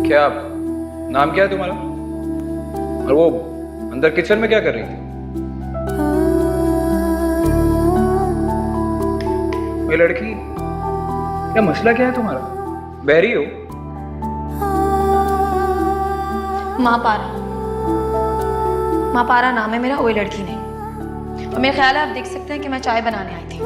क्या नाम क्या है तुम्हारा? और वो अंदर किचन में क्या कर रही थी? ये लड़की, क्या मसला क्या है तुम्हारा? बहरी हो? माँ पारा नाम है मेरा, कोई लड़की नहीं। और मेरा ख्याल है आप देख सकते हैं कि मैं चाय बनाने आई थी।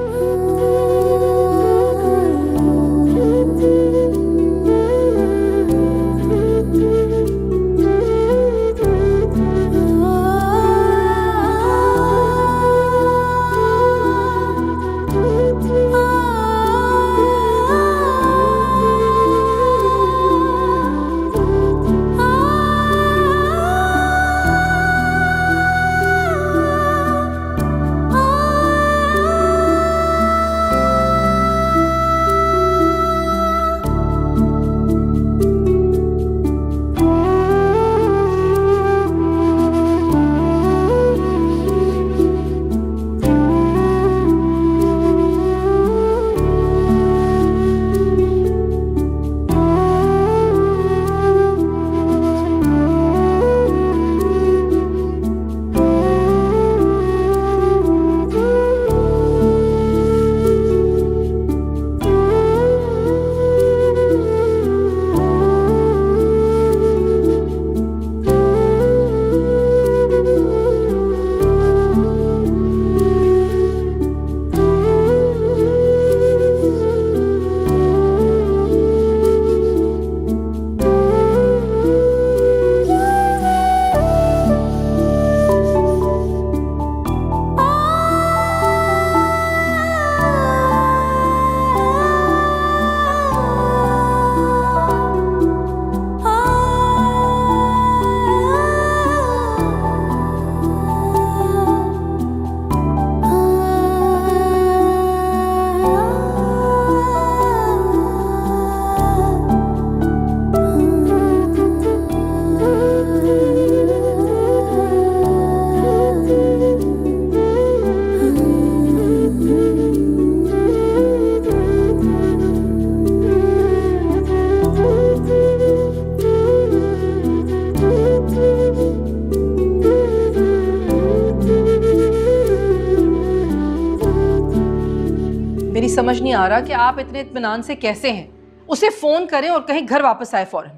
मेरी समझ नहीं आ रहा कि आप इतने इत्मीनान से कैसे हैं। उसे फोन करें और कहीं घर वापस आए फौरन।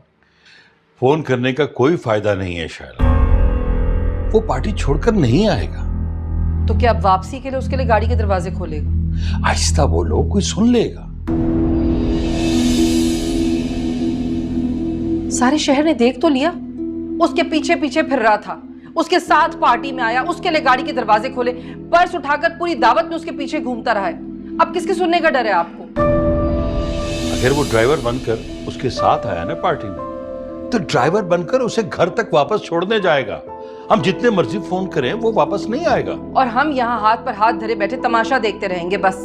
फोन करने का कोई फायदा नहीं है शायला, वो पार्टी छोड़कर नहीं आएगा। तो क्या अब वापसी के लिए उसके लिए गाड़ी के दरवाजे खोलेगा? आहिस्ता बोलो, कोई सुन लेगा। सारे शहर ने देख तो लिया, उसके पीछे पीछे फिर रहा था, उसके साथ पार्टी में आया, उसके लिए गाड़ी के दरवाजे खोले, पर्स उठाकर पूरी दावत में उसके पीछे घूमता रहा है। अब किसके सुनने का डर है आपको? अगर वो ड्राइवर बनकर उसके साथ आया ना पार्टी में, तो ड्राइवर बनकर उसे घर तक वापस छोड़ने जाएगा। हम जितने मर्जी फोन करें वो वापस नहीं आएगा। और हम यहाँ हाथ पर हाथ धरे बैठे तमाशा देखते रहेंगे बस।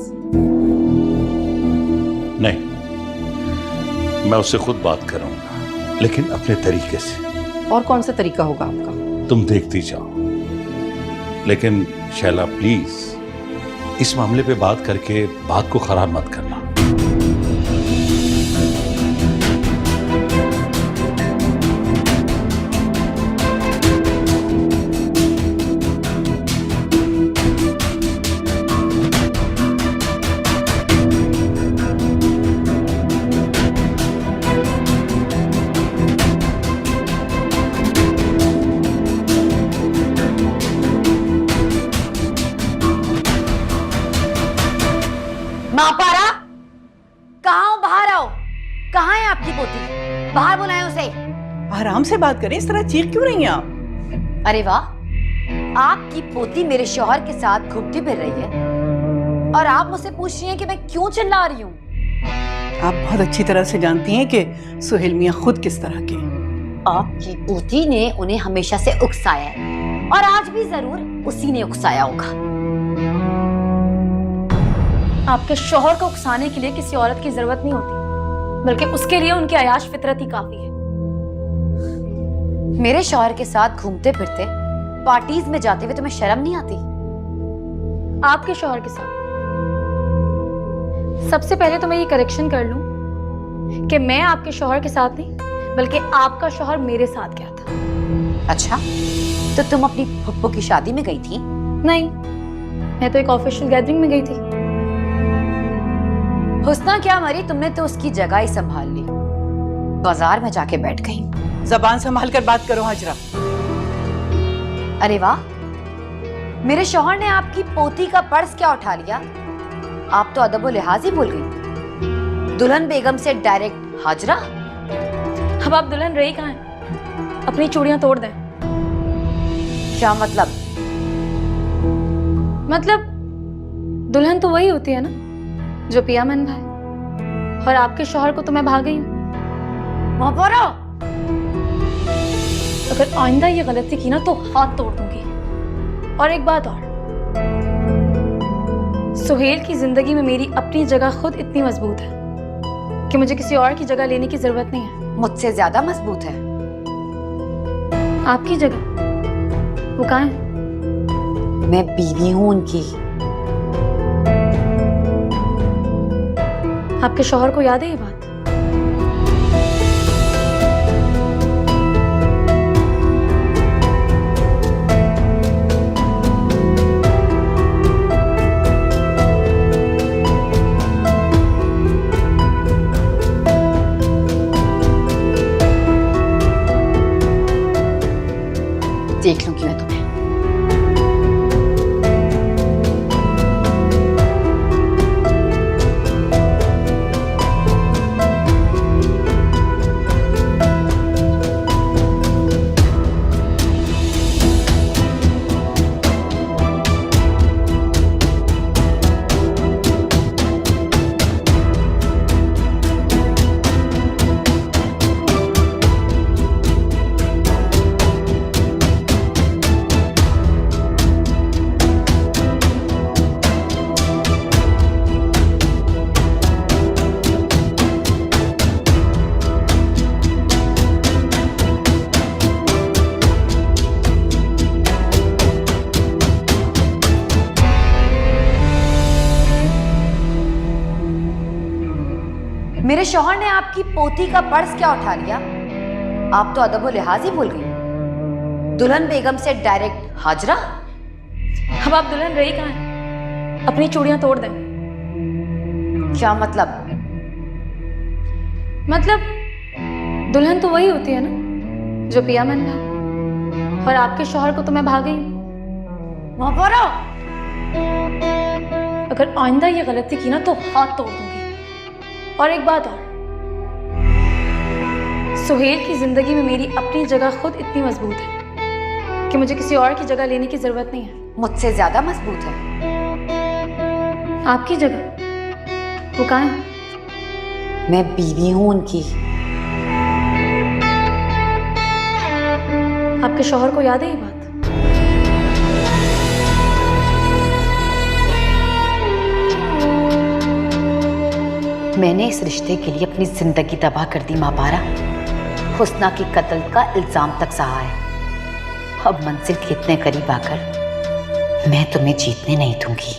नहीं, मैं उससे खुद बात करूंगा, लेकिन अपने तरीके से। और कौन सा तरीका होगा आपका? तुम देखती जाओ, लेकिन शैला प्लीज इस मामले पे बात करके बात को खराब मत करना। माँ पारा, कहाँ हो? बाहर आओ। कहाँ है आपकी पोती? बाहर बुलाएं उसे। आराम से बात करें, इस तरह चीख क्यों रही हैं आप? अरे वाह, आपकी पोती मेरे शौहर के साथ घूमती फिर रही है और आप मुझसे पूछ रही हैं कि मैं क्यों चिल्ला रही हूँ। आप बहुत अच्छी तरह से जानती हैं कि सुहेल मियां खुद किस तरह के। आपकी पोती ने उन्हें हमेशा से उकसाया है और आज भी जरूर उसी ने उकसाया होगा। आपके शौहर को उकसाने के लिए किसी औरत की जरूरत नहीं होती, बल्कि उसके लिए उनकी अयाश फितरत ही काफी है। मेरे शौहर के साथ घूमते फिरते, पार्टीज में जाते हुए तुम्हें शर्म नहीं आती? आपके शौहर के साथ? सबसे पहले तो मैं ये करेक्शन कर लूं कि मैं आपके शौहर के साथ नहीं बल्कि आपका शौहर मेरे साथ गया था। अच्छा, तो तुम अपनी फुप्पो की शादी में गई थी? नहीं, मैं तो एक ऑफिशियल गैदरिंग में गई थी। हुस्ना क्या मरी, तुमने तो उसकी जगह ही संभाल ली, बाजार में जाके बैठ गई। जबान संभाल कर बात करो हाजरा। अरे वाह, मेरे शौहर ने आपकी पोती का पर्स क्या उठा लिया? आप तो अदब व लिहाज ही भूल गई। दुल्हन बेगम से डायरेक्ट हाजरा। अब आप दुल्हन रही कहाँ हैं? अपनी चूड़ियां तोड़ दें। क्या मतलब? मतलब दुल्हन तो वही होती है ना जो पिया मन भाए, और आपके शौहर को तो मैं भाग गई हूँ। अगर आइंदा ये गलती की ना तो हाथ तोड़ दूंगी। और एक बात और, सुहेल की जिंदगी में मेरी अपनी जगह खुद इतनी मजबूत है कि मुझे किसी और की जगह लेने की जरूरत नहीं है। मुझसे ज्यादा मजबूत है। आपकी जगह वो कहाँ है? मैं बीवी हूं उनकी। आपके शौहर को याद है ये बात? देख लूंगी मैं तुम्हें। मेरे शौहर ने आपकी पोती का पर्स क्या उठा लिया? आप तो अदब व लिहाज ही भूल गई। दुल्हन बेगम से डायरेक्ट हाजरा। अब आप दुल्हन रही कहाँ हैं? अपनी चूड़ियां तोड़ दें। क्या मतलब? मतलब दुल्हन तो वही होती है ना जो पिया मन भाए, और आपके शौहर को तो मैं भाग गई हूँ। अगर आइंदा ये गलती की ना तो हाथ तोड़ दूंगी। और एक बात और, सुहेल की जिंदगी में मेरी अपनी जगह खुद इतनी मजबूत है कि मुझे किसी और की जगह लेने की जरूरत नहीं है। मुझसे ज्यादा मजबूत है। आपकी जगह वो कहाँ है? मैं बीवी हूं उनकी। आपके शौहर को याद है ये बात? मैंने इस रिश्ते के लिए अपनी जिंदगी तबाह कर दी माँ पारा। हुस्ना के कत्ल का इल्जाम तक सहा है। अब मंजिल के इतने करीब आकर मैं तुम्हें जीतने नहीं दूंगी।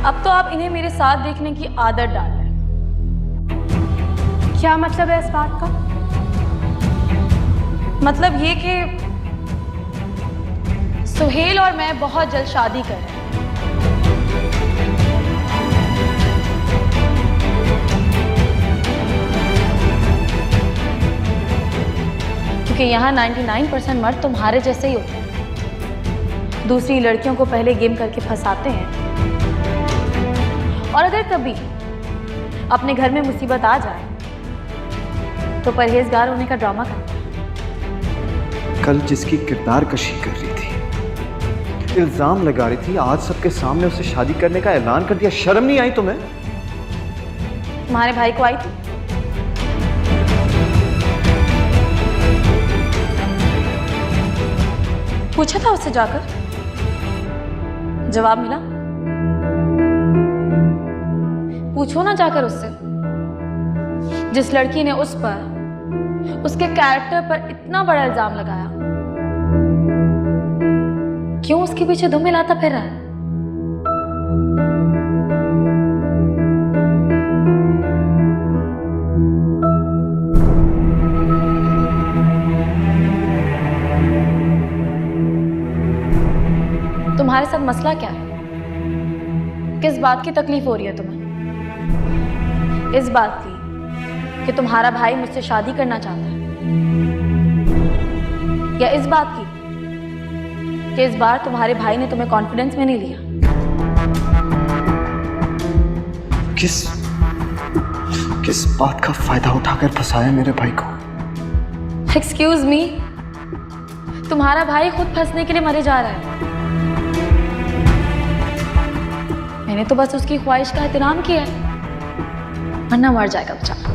अब तो आप इन्हें मेरे साथ देखने की आदत डाल लें। क्या मतलब है इस बात का? मतलब ये कि सुहेल और मैं बहुत जल्द शादी कर रहे हैं। क्योंकि यहाँ 99% मर्द तुम्हारे जैसे ही होते हैं दूसरी लड़कियों को पहले गेम करके फंसाते हैं, और अगर कभी अपने घर में मुसीबत आ जाए तो परहेजगार होने का ड्रामा करते हैं। कल जिसकी किरदार कशी कर रही थी, इल्जाम लगा रही थी, आज सबके सामने उससे शादी करने का ऐलान कर दिया। शर्म नहीं आई तुम्हें? तुम्हारे भाई को आई थी? पूछा था उससे जाकर, जवाब मिला? पूछो ना जाकर उससे। जिस लड़की ने उस पर, उसके कैरेक्टर पर इतना बड़ा इल्जाम लगाया, क्यों उसके पीछे धुम मिलाता फिर रहा है? तुम्हारे साथ मसला क्या है? किस बात की तकलीफ हो रही है तुम्हें? इस बात की कि तुम्हारा भाई मुझसे शादी करना चाहता है, या इस बात की कि इस बार तुम्हारे भाई ने तुम्हें कॉन्फिडेंस में नहीं लिया? किस बात का फायदा उठाकर फंसाया मेरे भाई को? एक्सक्यूज मी, तुम्हारा भाई खुद फंसने के लिए मरे जा रहा है। मैंने तो बस उसकी ख्वाहिश का एहतराम किया है, वरना मर जाएगा बेचारा।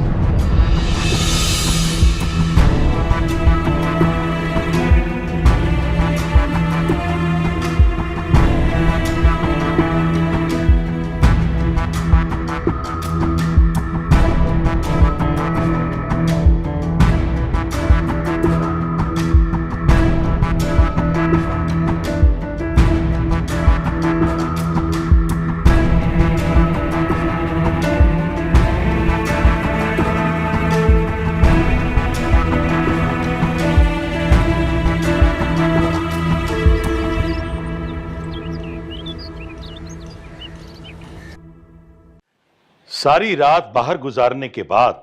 सारी रात बाहर गुजारने के बाद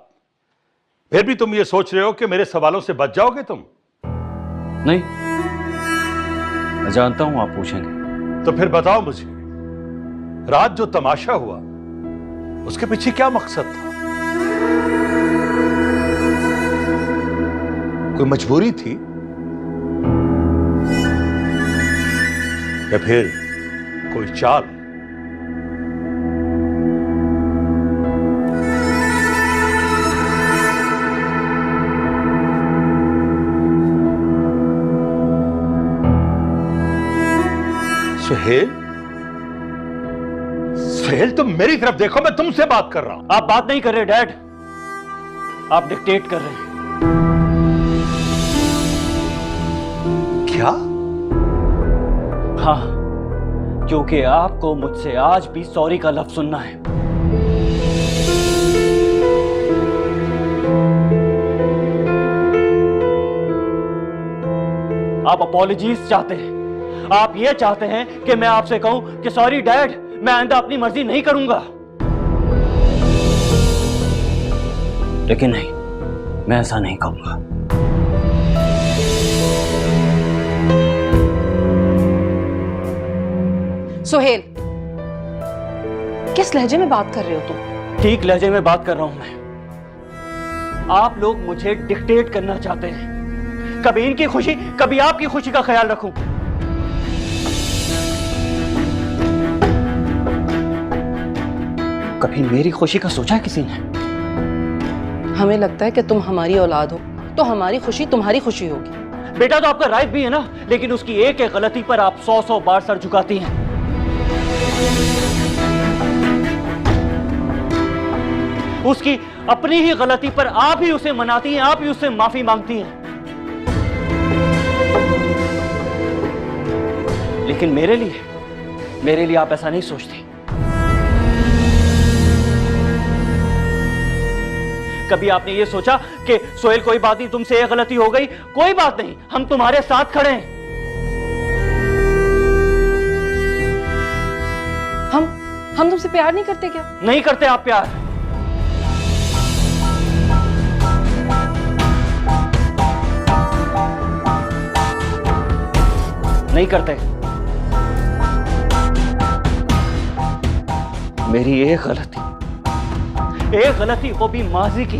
फिर भी तुम ये सोच रहे हो कि मेरे सवालों से बच जाओगे तुम? नहीं, मैं जानता हूं आप पूछेंगे। तो फिर बताओ मुझे, रात जो तमाशा हुआ उसके पीछे क्या मकसद था? कोई मजबूरी थी या फिर कोई चाल? सुहेल, सुहेल तुम मेरी तरफ देखो, मैं तुमसे बात कर रहा हूं। आप बात नहीं कर रहे डैड, आप डिक्टेट कर रहे हैं। क्या? हाँ, क्योंकि आपको मुझसे आज भी सॉरी का लफ्ज सुनना है। आप अपॉलॉजीज चाहते हैं, आप ये चाहते हैं कि मैं आपसे कहूं कि सॉरी डैड, मैं आइंदा अपनी मर्जी नहीं करूंगा। लेकिन नहीं, मैं ऐसा नहीं कहूंगा। सुहेल, किस लहजे में बात कर रहे हो तुम? ठीक लहजे में बात कर रहा हूं मैं। आप लोग मुझे डिक्टेट करना चाहते हैं, कभी इनकी खुशी कभी आपकी खुशी का ख्याल रखूं। कभी मेरी खुशी का सोचा है किसी ने? हमें लगता है कि तुम हमारी औलाद हो तो हमारी खुशी तुम्हारी खुशी होगी। बेटा तो आपका राइट भी है ना, लेकिन उसकी एक एक गलती पर आप 100 बार सर झुकाती हैं। उसकी अपनी ही गलती पर आप ही उसे मनाती हैं, आप ही उससे माफी मांगती हैं। लेकिन मेरे लिए आप ऐसा नहीं सोचती। कभी आपने ये सोचा कि सोहेल कोई बात नहीं, तुमसे एक गलती हो गई, कोई बात नहीं, हम तुम्हारे साथ खड़े हैं। हम तुमसे प्यार नहीं करते क्या? नहीं करते आप प्यार? नहीं करते। मेरी एक गलती वो भी माजी की,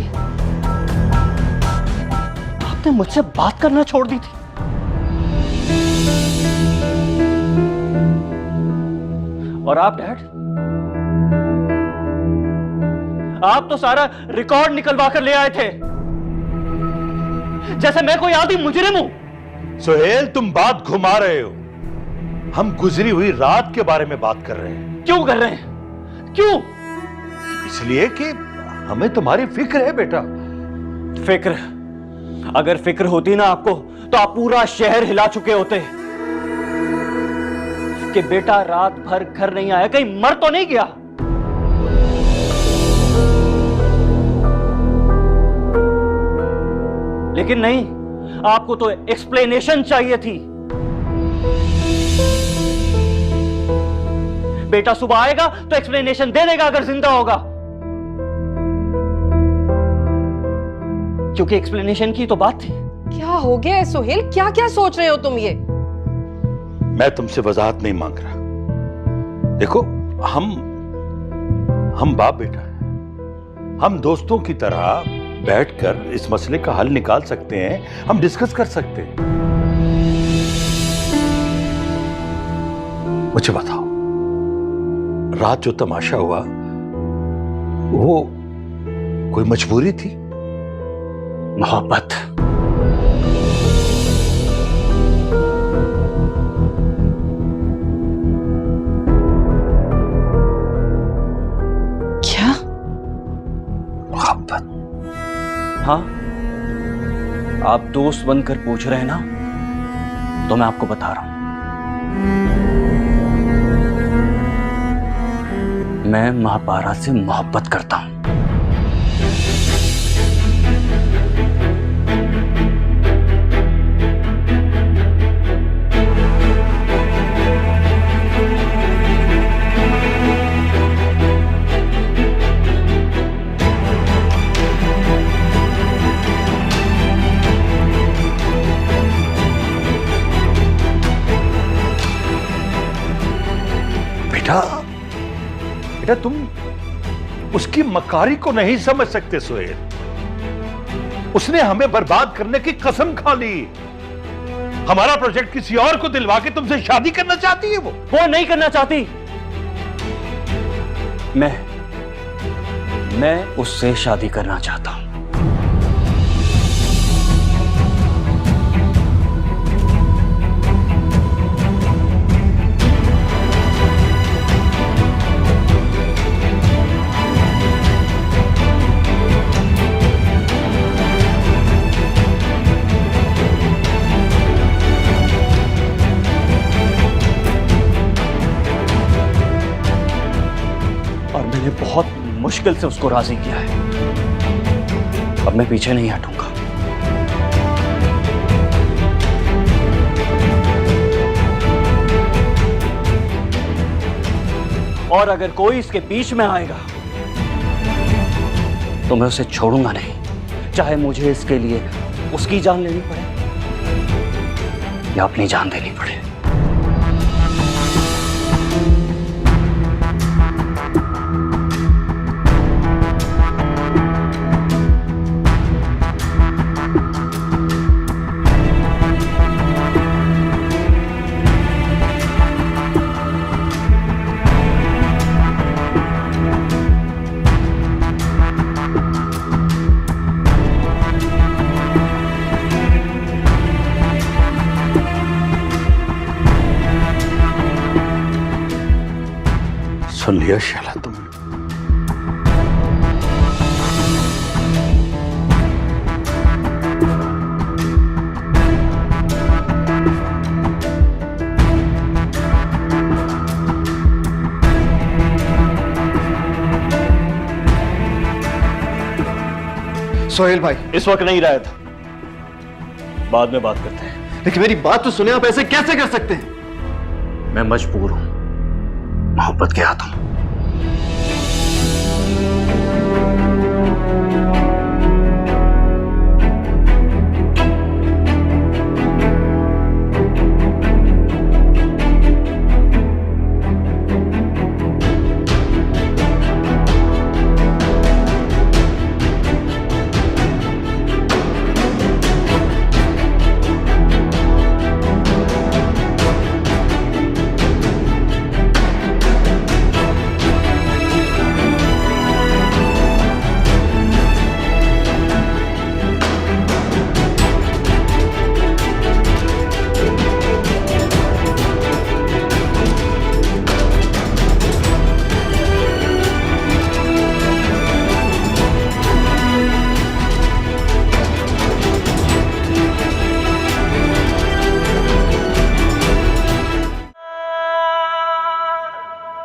आपने मुझसे बात करना छोड़ दी थी। और आप डैड, आप तो सारा रिकॉर्ड निकलवा कर ले आए थे, जैसे मैं कोई आदि मुजरिम हूं। सुहेल, तुम बात घुमा रहे हो। हम गुजरी हुई रात के बारे में बात कर रहे हैं। क्यों कर रहे हैं? क्यों? इसलिए कि हमें तुम्हारी फिक्र है बेटा। फिक्र? अगर फिक्र होती ना आपको, तो आप पूरा शहर हिला चुके होते कि बेटा रात भर घर नहीं आया, कहीं मर तो नहीं गया। लेकिन नहीं, आपको तो एक्सप्लेनेशन चाहिए थी। बेटा सुबह आएगा तो एक्सप्लेनेशन दे देगा अगर जिंदा होगा, क्योंकि एक्सप्लेनेशन की तो बात थी। क्या हो गया है सोहेल? क्या क्या सोच रहे हो तुम ये? मैं तुमसे वजाहत नहीं मांग रहा। देखो, हम बाप बेटा हैं। हम दोस्तों की तरह बैठकर इस मसले का हल निकाल सकते हैं, हम डिस्कस कर सकते हैं। मुझे बताओ, रात जो तमाशा हुआ वो कोई मजबूरी थी? मोहब्बत। क्या? मोहब्बत? हाँ, आप दोस्त बनकर पूछ रहे हैं ना, तो मैं आपको बता रहा हूं। मैं महापारा से मोहब्बत करता हूं। बेटा तुम उसकी मकारी को नहीं समझ सकते सुहेल। उसने हमें बर्बाद करने की कसम खा ली। हमारा प्रोजेक्ट किसी और को दिलवा के तुमसे शादी करना चाहती है। वो नहीं करना चाहती। मैं उससे शादी करना चाहता हूं। बहुत मुश्किल से उसको राजी किया है। अब मैं पीछे नहीं हटूंगा। और अगर कोई इसके बीच में आएगा तो मैं उसे छोड़ूंगा नहीं, चाहे मुझे इसके लिए उसकी जान लेनी पड़े या अपनी जान देनी पड़े। सुन लिया शाला तुम? सोहेल भाई, इस वक्त नहीं रहा था, बाद में बात करते हैं। लेकिन मेरी बात तो सुने, आप ऐसे कैसे कर सकते हैं? मैं मजबूर हूं मोहब्बत के हाथों।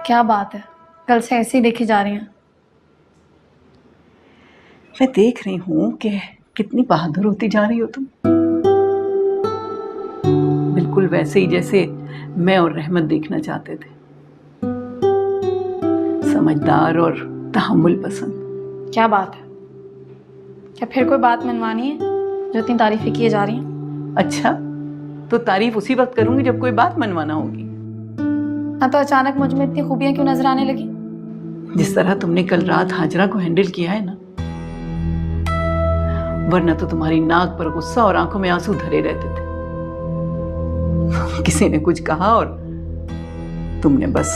क्या बात है, कल से ऐसे ही देखी जा रही हैं। मैं देख रही हूँ कि कितनी बहादुर होती जा रही हो तुम। बिल्कुल वैसे ही जैसे मैं और रहमत देखना चाहते थे। समझदार और तहम्मुल पसंद। क्या बात है, क्या फिर कोई बात मनवानी है जो इतनी तारीफें किए जा रही हैं? अच्छा, तो तारीफ उसी वक्त करूंगी जब कोई बात मनवाना होगी। हाँ, तो अचानक मुझ में इतनी खूबियां क्यों नजर आने लगी? जिस तरह तुमने कल रात हाजरा को हैंडल किया है ना, वरना तो तुम्हारी नाक पर गुस्सा और आंखों में आंसू धरे रहते थे। किसी ने कुछ कहा और तुमने बस।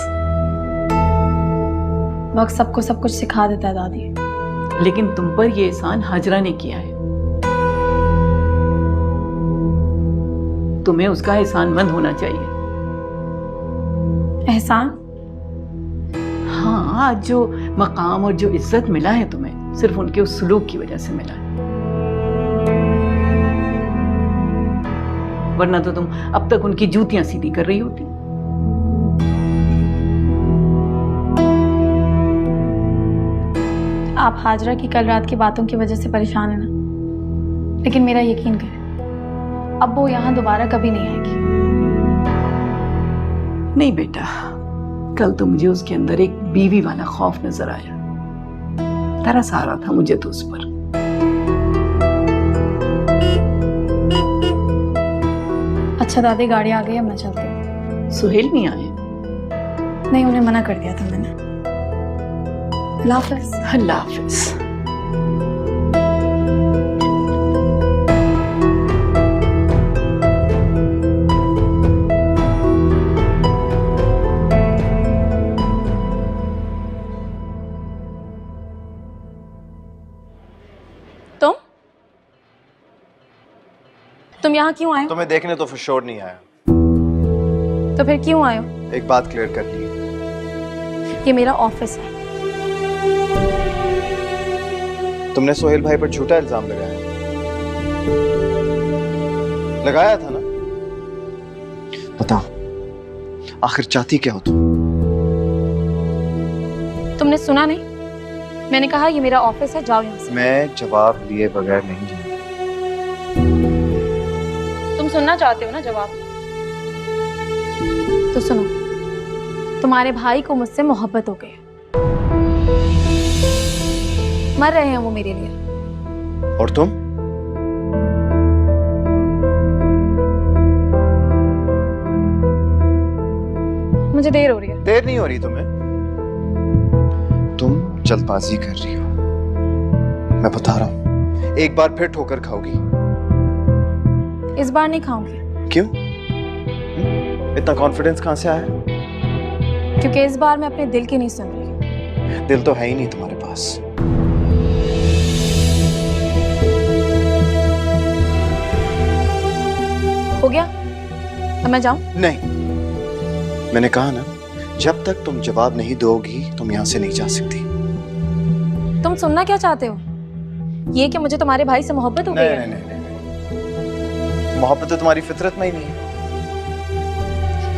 वक्त सबको सब कुछ सिखा देता है दादी। लेकिन तुम पर यह एहसान हाजरा ने किया है। तुम्हें उसका एहसानमंद होना चाहिए। एहसान? हाँ, आज जो मकाम और जो इज्जत मिला है तुम्हें, सिर्फ उनके उस सलूक की वजह से मिला है। वरना तो तुम अब तक उनकी जूतियां सीधी कर रही होती। आप हाजरा की कल रात की बातों की वजह से परेशान है ना, लेकिन मेरा यकीन करें, अब वो यहाँ दोबारा कभी नहीं आएगी। नहीं बेटा, कल तो मुझे उसके अंदर एक बीवी वाला खौफ नजर आया। तरस आ रहा था मुझे तो उस पर। अच्छा दादी, गाड़ी आ गई, अब मैं चलती हूँ। सुहेल नहीं आए? नहीं, उन्हें मना कर दिया था मैंने। अल्लाह हाफ़िज़। अल्लाह हाफ़िज़। तुम यहाँ क्यों आए हो? तुम्हें देखने तो फिर श्योर नहीं आया। तो फिर क्यों आए हो? एक बात क्लियर कर ली, ये मेरा ऑफिस है। तुमने सोहेल भाई पर झूठा इल्जाम लगाया। लगाया था ना? बताओ, आखिर चाहती क्या हो तुम? तुमने सुना नहीं? मैंने कहा ये मेरा ऑफिस है, जाओ यहाँ से। मैं जवाब लिए बगैर नहीं जाऊंगा। तुम सुनना चाहते हो ना जवाब? तो सुनो, तुम्हारे भाई को मुझसे मोहब्बत हो गई। मर रहे हैं वो मेरे लिए। और तुम? मुझे देर हो रही है। देर नहीं हो रही तुम्हें? तुम जल्दबाजी कर रही हो। मैं बता रहा हूं, एक बार फिर ठोकर खाओगी। इस बार नहीं खाऊंगी। क्यों? इतना कॉन्फिडेंस कहां से आया? क्योंकि इस बार मैं अपने दिल की नहीं सुन रही। दिल तो है ही नहीं तुम्हारे पास। हो गया? अब मैं जाऊं? नहीं, मैंने कहा ना, जब तक तुम जवाब नहीं दोगी तुम यहां से नहीं जा सकती। तुम सुनना क्या चाहते हो? ये कि मुझे तुम्हारे भाई से मोहब्बत हो गई है? नहीं, मोहब्बत तो तुम्हारी फितरत में ही नहीं है।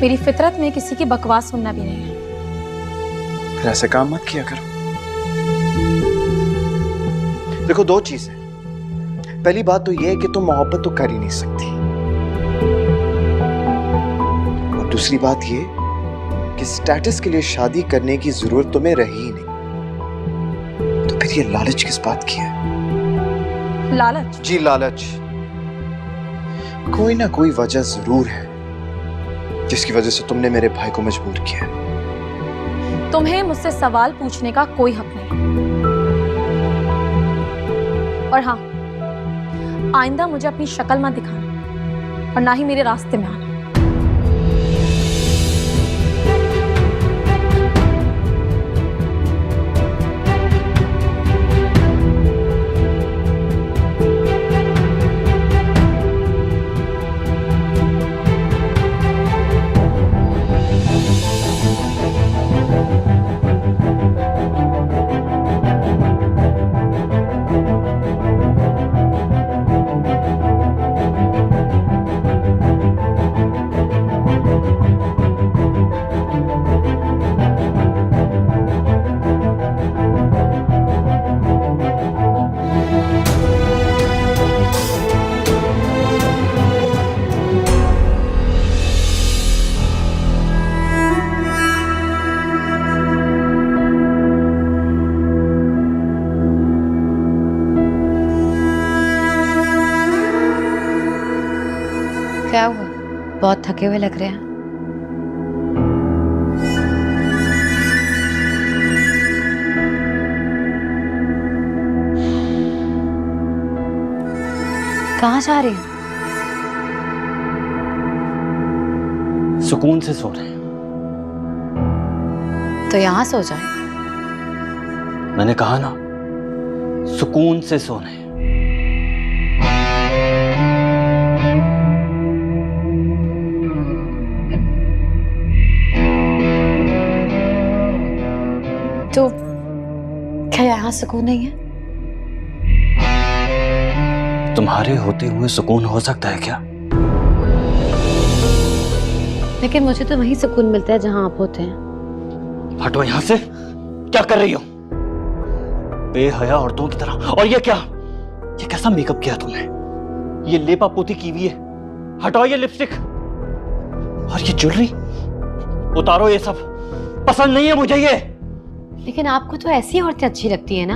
मेरी फितरत में किसी की बकवास सुनना भी नहीं है। फिर ऐसे काम मत किया करो। देखो, दो चीजें। पहली बात तो यह है कि तुम मोहब्बत तो कर ही नहीं सकती, और दूसरी बात ये कि स्टेटस के लिए शादी करने की जरूरत तुम्हें रही ही नहीं। तो फिर ये लालच किस बात की है? लालच? जी, लालच। कोई ना कोई वजह जरूर है जिसकी वजह से तुमने मेरे भाई को मजबूर किया। तुम्हें मुझसे सवाल पूछने का कोई हक नहीं। और हाँ, आइंदा मुझे अपनी शक्ल मत दिखाना और ना ही मेरे रास्ते में आना। क्या हुआ? बहुत थके हुए लग रहे हैं। कहाँ जा रहे हैं? सुकून से सो रहे हैं। तो यहाँ सो जाए। मैंने कहा ना, सुकून से सो रहे हैं। तो क्या यहाँ सुकून नहीं है? तुम्हारे होते हुए सुकून हो सकता है क्या? लेकिन मुझे तो वहीं सुकून मिलता है जहां आप होते हैं। हटो यहां से। क्या कर रही हो? बेहया औरतों की तरह। और ये क्या? ये कैसा मेकअप किया तुमने? ये लेपा पोती की हुई है। हटाओ ये लिपस्टिक और ये ज्वेलरी। उतारो ये सब। पसंद नहीं है मुझे ये। लेकिन आपको तो ऐसी औरतें अच्छी लगती है ना।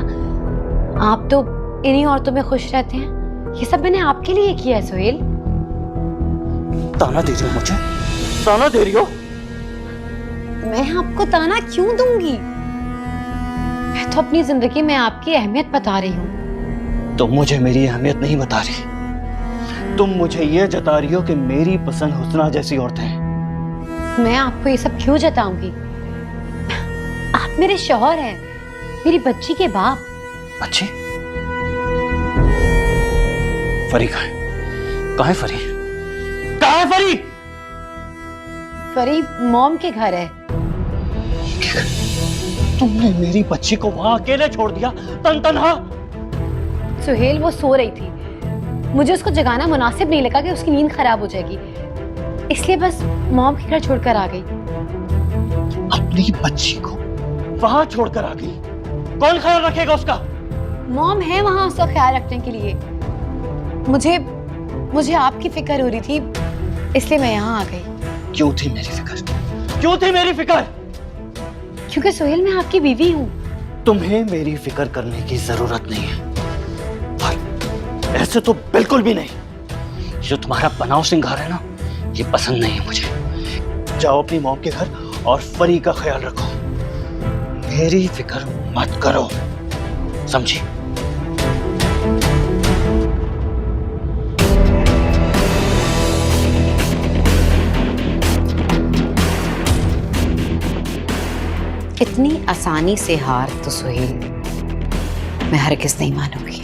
आप तो इन्हीं औरतों में खुश रहते हैं। ये सब मैंने आपके लिए किया है सोहेल। ताना दे रही हो मुझे? ताना दे रही हो? मैं आपको ताना क्यों दूंगी? मैं तो अपनी जिंदगी में आपकी अहमियत बता रही हूँ। तुम मुझे मेरी अहमियत नहीं बता रही। तुम मुझे ये जता रही हो कि मेरी पसंद हुस्ना जैसी औरतें हैं। मैं आपको ये सब क्यों जताऊंगी? आप मेरे शौहर हैं, मेरी बच्ची के बाप। अच्छी? फरी कहाँ है? कहाँ है फरी? कहाँ है फरी? फरी मॉम के घर है। तुमने मेरी बच्ची को वहां अकेले छोड़ दिया, तनहा। सुहेल वो सो रही थी। मुझे उसको जगाना मुनासिब नहीं लगा कि उसकी नींद खराब हो जाएगी, इसलिए बस मॉम के घर छोड़कर आ गई। अपनी बच्ची को वहां छोड़कर आ गई? कौन ख्याल रखेगा उसका? मॉम है वहां उसका ख्याल रखने के लिए। मुझे आपकी फिक्र हो रही थी, इसलिए मैं यहाँ आ गई। क्यों थी मेरी फिक्र? क्यों थी मेरी फिक्र? क्योंकि सोहेल मैं आपकी बीवी हूँ। तुम्हें मेरी फिक्र करने की जरूरत नहीं है। और ऐसे तो बिल्कुल भी नहीं। जो तुम्हारा बनाव सिंगार है ना, ये पसंद नहीं है मुझे। जाओ अपनी मॉम के घर और फरी का ख्याल रखो। मेरी फिक्र मत करो, समझी? इतनी आसानी से हार तो सुहेल मैं हरगिज़ नहीं मानूंगी।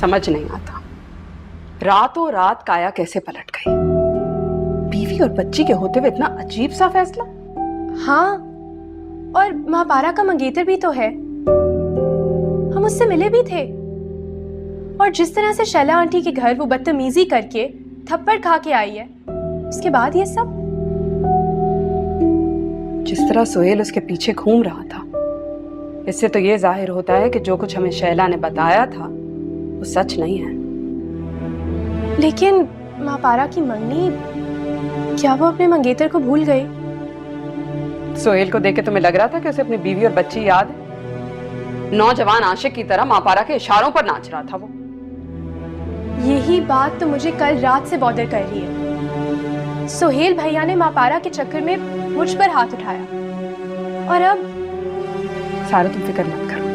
समझ नहीं आता, रातों रात काया कैसे पलट गई। बीवी और बच्ची के होते हुए इतना अजीब सा फैसला। हाँ, और माँ पारा का मंगेतर भी तो है। हम उससे मिले भी थे। और जिस तरह से शैला आंटी के घर वो बदतमीजी करके थप्पड़ खा के आई है, उसके बाद ये सब। जिस तरह सोहेल उसके पीछे घूम रहा था, इससे तो ये जाहिर होता है कि जो कुछ हमें शैला ने बताया था वो सच नहीं है। लेकिन माँ पारा की मंगनी, क्या वो अपने मंगेतर को भूल गई? सोहेल को देख के तुम्हें लग रहा था कि उसे अपनी बीवी और बच्ची याद है? नौजवान आशिक की तरह मापारा के इशारों पर नाच रहा था वो। यही बात तो मुझे कल रात से बॉदर कर रही है। सोहेल भैया ने मापारा के चक्कर में मुझ पर हाथ उठाया, और अब सारा तुम फिक्र मत करो,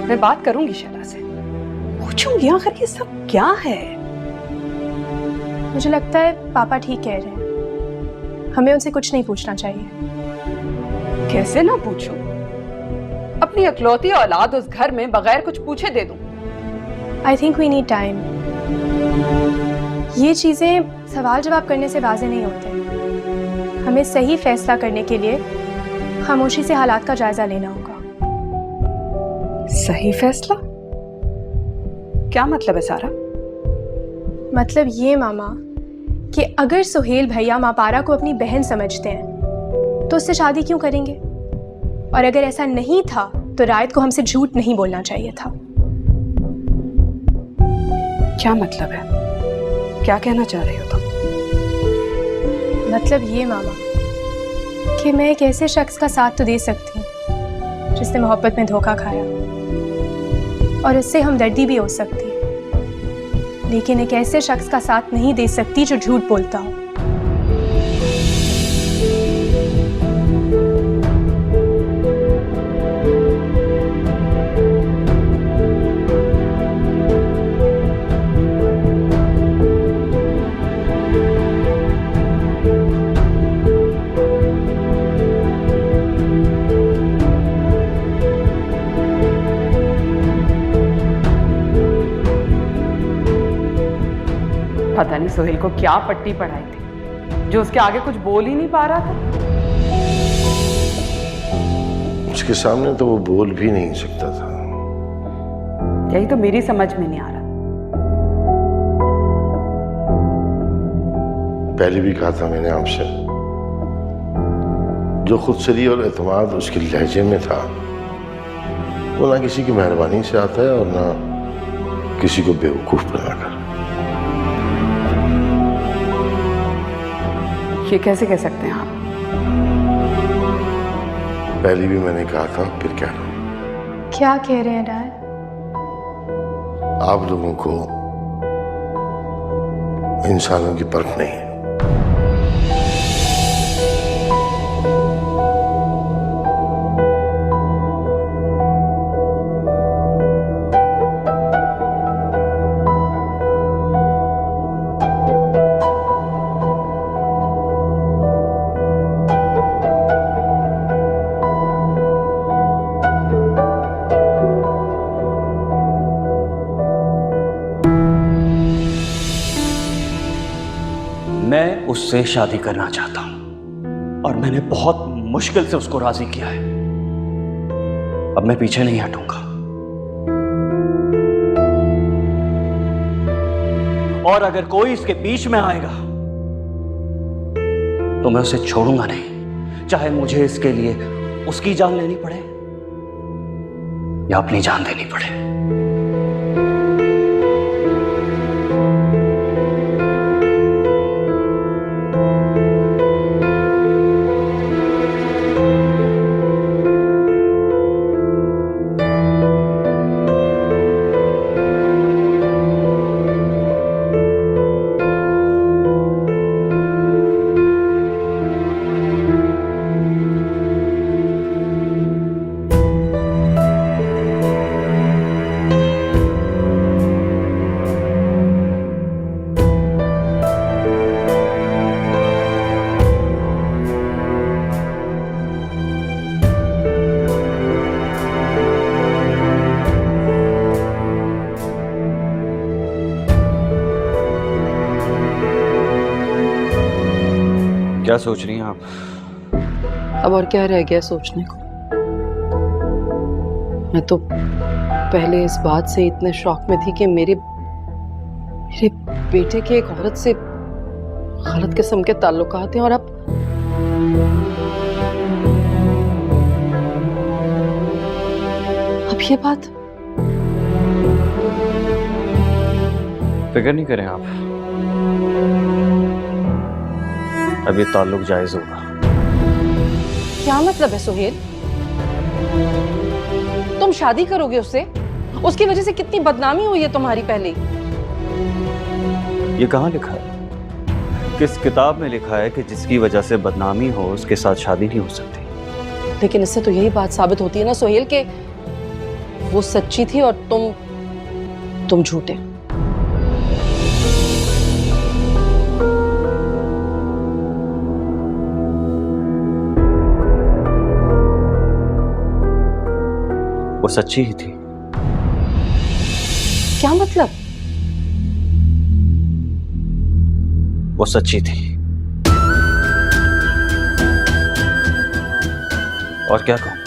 मैं बात करूंगी शैला से, पूछूंगी आखिर ये सब क्या है। मुझे लगता है पापा ठीक कह रहे हैं, हमें उनसे कुछ नहीं पूछना चाहिए। कैसे ना पूछूं? अपनी अकलौती औलाद उस घर में बगैर कुछ पूछे दे दूं? I think we need time. ये चीजें सवाल जवाब करने से वाज़ेह नहीं होते। हमें सही फैसला करने के लिए खामोशी से हालात का जायजा लेना होगा। सही फैसला? क्या मतलब है सारा? मतलब ये मामा कि अगर सुहेल भैया मापारा को अपनी बहन समझते हैं तो उससे शादी क्यों करेंगे? और अगर ऐसा नहीं था तो रायत को हमसे झूठ नहीं बोलना चाहिए था। क्या मतलब है? क्या कहना चाह रही हो तुम? मतलब ये मामा कि मैं एक ऐसे शख्स का साथ तो दे सकती हूँ जिसने मोहब्बत में धोखा खाया, और उससे हमदर्दी भी हो सकती है, लेकिन एक ऐसे शख्स का साथ नहीं दे सकती जो झूठ बोलता हो। पता नहीं सोहेल को क्या पट्टी पढ़ाई थी जो उसके आगे कुछ बोल ही नहीं पा रहा था। उसके सामने तो वो बोल भी नहीं सकता था। यही तो मेरी समझ में नहीं आ रहा। पहले भी कहा था मैंने आपसे, जो खुदसरी और एतमाद उसके लहजे में था वो ना किसी की मेहरबानी से आता है और ना किसी को बेवकूफ बनाकर। ये कैसे कह सकते हैं आप? पहले भी मैंने कहा था, फिर कह रहा हूं। क्या कह रहे हैं डैड? आप लोगों को इंसानों की परख नहीं है। मैं उससे शादी करना चाहता हूं और मैंने बहुत मुश्किल से उसको राजी किया है। अब मैं पीछे नहीं हटूंगा और अगर कोई इसके बीच में आएगा तो मैं उसे छोड़ूंगा नहीं, चाहे मुझे इसके लिए उसकी जान लेनी पड़े या अपनी जान देनी पड़े। क्या सोच रही हैं आप? अब और क्या रह गया सोचने को? मैं तो पहले इस बात से इतने शौक में थी कि मेरे बेटे के एक औरत से गलत किस्म के ताल्लुकात हैं, और अब ये बात। फिक्र नहीं करें आप, अब ये ताल्लुक जायज होगा। क्या मतलब है सोहेल? तुम शादी करोगे उससे? उसकी वजह से कितनी बदनामी हुई है तुम्हारी पहले। ये कहाँ लिखा है? किस किताब में लिखा है कि जिसकी वजह से बदनामी हो उसके साथ शादी नहीं हो सकती? लेकिन इससे तो यही बात साबित होती है ना सोहेल कि वो सच्ची थी और तुम झूठे। वो सच्ची ही थी। क्या मतलब? वो सच्ची थी। और क्या कहूं?